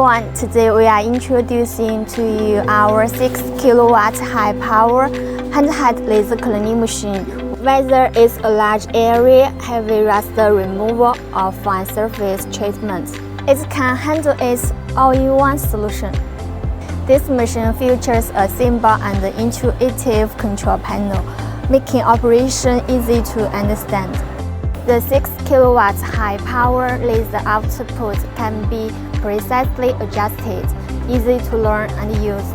everyone, today we are introducing to you our 6 kW high power handheld laser cleaning machine. Whether it's a large area, heavy raster removal, or fine surface treatment, it can handle it all-in-one solution. This machine features a simple and intuitive control panel, making operation easy to understand. The 6 kW high-power laser output can be precisely adjusted, easy to learn and use.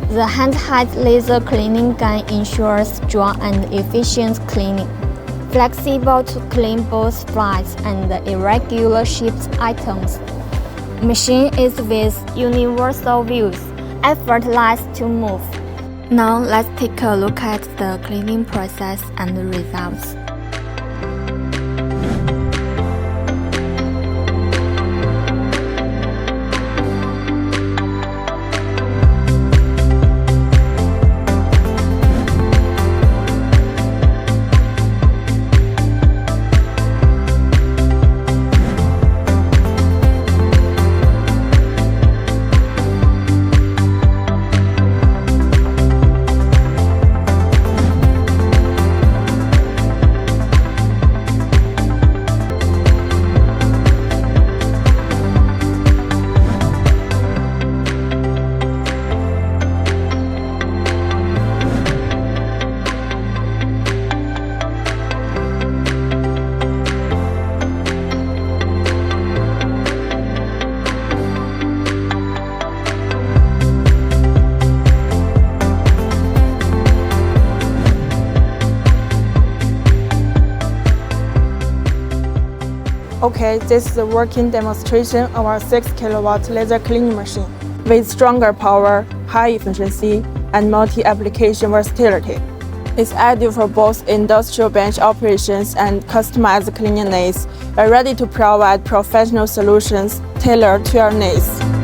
The handheld laser cleaning gun ensures strong and efficient cleaning, flexible to clean both flat and irregular shaped items. Machine is with universal views, effortless to move. Now let's take a look at the cleaning process and the results. Okay, this is a working demonstration of our 6 kW laser cleaning machine with stronger power, high efficiency, and multi-application versatility. It's ideal for both industrial bench operations and customized cleaning needs. We're ready to provide professional solutions tailored to your needs.